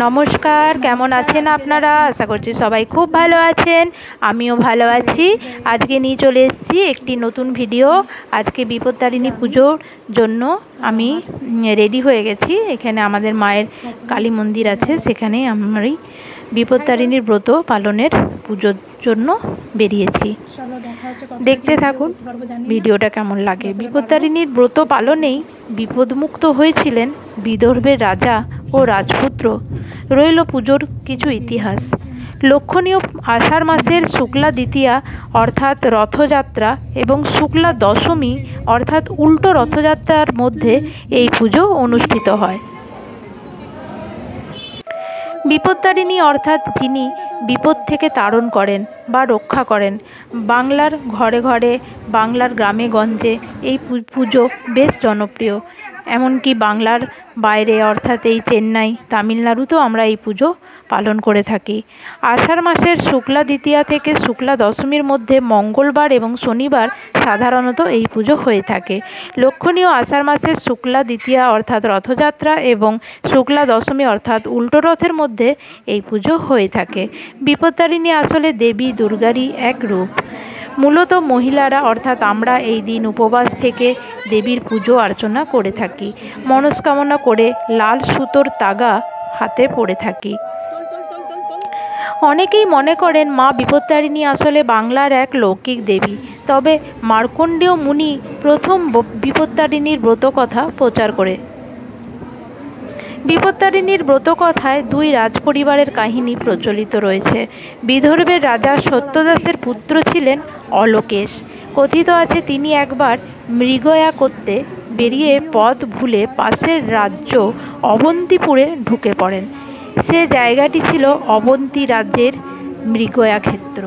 নমস্কার, কেমন আছেন আপনারা? আশা করছি সবাই খুব ভালো আছেন। আমিও ভালো আছি। আজকে নিয়ে চলে এসেছি একটি নতুন ভিডিও। আজকে বিপত্তারিণী পুজোর জন্য আমি রেডি হয়ে গেছি। এখানে আমাদের মায়ের কালী মন্দির আছে, সেখানে আমি বিপত্তারিণীর ব্রত পালনের পুজোর জন্য বেরিয়েছি। দেখতে থাকুন ভিডিওটা কেমন লাগে। বিপত্তারিণীর ব্রত পালনেই বিপদমুক্ত হয়েছিলেন বিদর্ভের রাজা ও রাজপুত্র। রইল পুজোর কিছু ইতিহাস। লক্ষণীয় আষাঢ় মাসের শুক্লা দ্বিতীয়া অর্থাৎ রথযাত্রা এবং শুক্লা দশমী অর্থাৎ উল্টো রথযাত্রার মধ্যে এই পুজো অনুষ্ঠিত হয়। বিপত্তারিণী অর্থাৎ যিনি বিপদ থেকে তাড়ন করেন বা রক্ষা করেন। বাংলার ঘরে ঘরে, বাংলার গ্রামে গঞ্জে এই পুজো বেশ জনপ্রিয়। এমনকি বাংলার বাইরে অর্থাৎ এই চেন্নাই, তামিলনাড়ুতেও আমরা এই পুজো পালন করে থাকি। আষাঢ় মাসের শুক্লা দ্বিতীয়া থেকে শুক্লা দশমীর মধ্যে মঙ্গলবার এবং শনিবার সাধারণত এই পুজো হয়ে থাকে। লক্ষণীয় আষাঢ় মাসের শুক্লা দ্বিতীয়া অর্থাৎ রথযাত্রা এবং শুক্লা দশমী অর্থাৎ উল্টো রথের মধ্যে এই পুজো হয়ে থাকে। বিপত্তারিণী আসলে দেবী দুর্গারই এক রূপ। মূলত মহিলারা অর্থাৎ আমরা এই দিন উপবাস থেকে দেবীর পুজো অর্চনা করে থাকি। মনস্কামনা করে লাল সুতোর তাগা হাতে পড়ে থাকি। অনেকেই মনে করেন মা বিপত্তারিণী আসলে বাংলার এক লৌকিক দেবী। তবে মার্কণ্ডেয় মুনি প্রথম বিপত্তারিণীর ব্রতকথা প্রচার করে। বিপত্তারিণীর ব্রতকথায় দুই রাজপরিবারের কাহিনী প্রচলিত রয়েছে। বিদর্ভের রাজা সত্যদাসের পুত্র ছিলেন অলোকেশ। কথিত আছে তিনি একবার মৃগয়া করতে বেরিয়ে পথ ভুলে পাশের রাজ্য অবন্তিপুরে ঢুকে পড়েন। সে জায়গাটি ছিল অবন্তী রাজ্যের মৃগয়া ক্ষেত্র।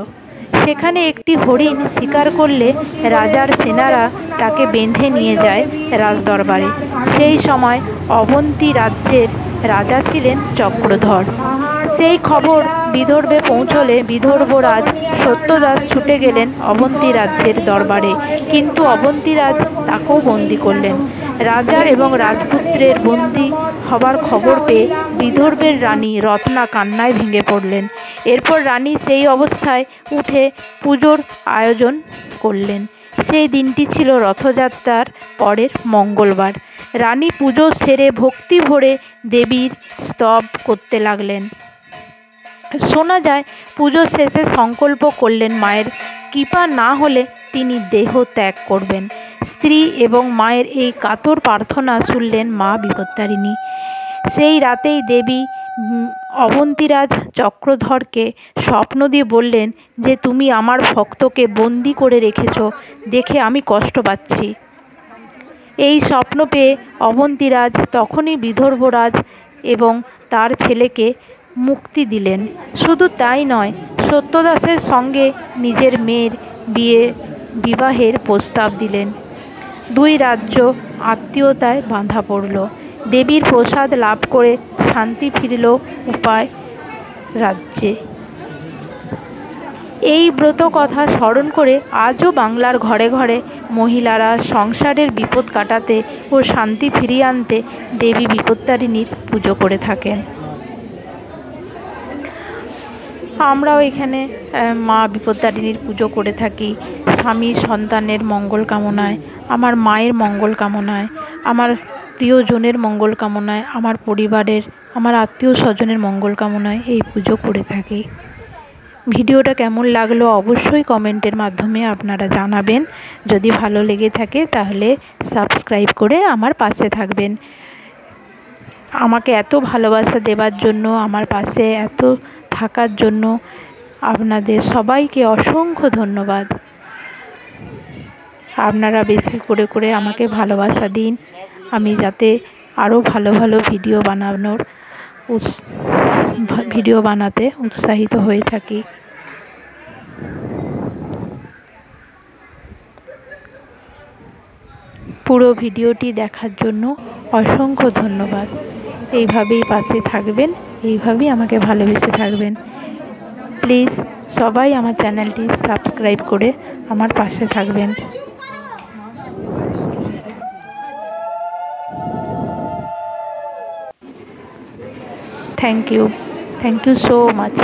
সেখানে একটি হরিণ শিকার করলে রাজার সেনারা তাকে বেঁধে নিয়ে যায় রাজদরবারে। সেই সময় অবন্তী রাজ্যের রাজা ছিলেন চক্রধর। সেই খবর বিদর্ভে পৌঁছলে বিদর্ভরাজ সত্যদাস ছুটে গেলেন অবন্তী রাজ্যের দরবারে, কিন্তু অবন্তীরাজ তাকেও বন্দি করলেন। রাজার এবং রাজপুত্রের বন্দি হবার খবর পেয়ে বিদর্ভের রানী রত্না কান্নায় ভেঙে পড়লেন। এরপর রানী সেই অবস্থায় উঠে পুজোর আয়োজন করলেন। সেই দিনটি ছিল রথযাত্রার পরের মঙ্গলবার। রানী পুজো সেরে ভক্তি ভরে দেবীর স্তব করতে লাগলেন। শোনা যায় পুজো শেষে সংকল্প করলেন মায়ের কৃপা না হলে তিনি দেহ ত্যাগ করবেন। স্ত্রী এবং মায়ের এই কাতর প্রার্থনা শুনলেন মা বিপত্তারিণী। সেই রাতেই দেবী অবন্তীরাজ চক্রধরকে স্বপ্ন দিয়ে বললেন যে তুমি আমার ভক্তকে বন্দি করে রেখেছ, দেখে আমি কষ্ট পাচ্ছি। এই স্বপ্ন পেয়ে অবন্তীরাজ তখনই বিদর্ভরাজ এবং তার ছেলেকে মুক্তি দিলেন। শুধু তাই নয়, সত্যদাসের সঙ্গে নিজের মেয়ের বিবাহের প্রস্তাব দিলেন। দুই রাজ্য আত্মীয়তায় বাঁধা পড়ল। দেবীর প্রসাদ লাভ করে শান্তি ফিরল উপায় রাজ্যে। এই ব্রত কথা স্মরণ করে আজও বাংলার ঘরে ঘরে মহিলারা সংসারের বিপদ কাটাতে ও শান্তি ফিরিয়ে আনতে দেবী বিপত্তারিণীর পুজো করে থাকেন। আমরাও এখানে মা বিপত্তারিণীর পুজো করে থাকি স্বামী সন্তানের মঙ্গল কামনায়, আমার মায়ের মঙ্গল কামনায়, আমার প্রিয়জনের মঙ্গল কামনায়, আমার পরিবারের, আমার আত্মীয় স্বজনের মঙ্গল কামনায় এই পুজো করে থাকি। ভিডিওটা কেমন লাগলো অবশ্যই কমেন্টের মাধ্যমে আপনারা জানাবেন। যদি ভালো লেগে থাকে তাহলে সাবস্ক্রাইব করে আমার পাশে থাকবেন। আমাকে এত ভালোবাসা দেওয়ার জন্য, আমার পাশে এত থাকার জন্য আপনাদের সবাইকে অসংখ্য ধন্যবাদ। আপনারা বেশি করে করে আমাকে ভালোবাসা দিন, আমি যাতে আরও ভালো ভালো ভিডিও বানাতে উৎসাহিত হয়ে থাকি। পুরো ভিডিওটি দেখার জন্য অসংখ্য ধন্যবাদ। এইভাবেই পাশে থাকবেন, এইভাবেই আমাকে ভালোবেসে থাকবেন। প্লিজ সবাই আমার চ্যানেলটি সাবস্ক্রাইব করে আমার পাশে থাকবেন। Thank you, thank you so much.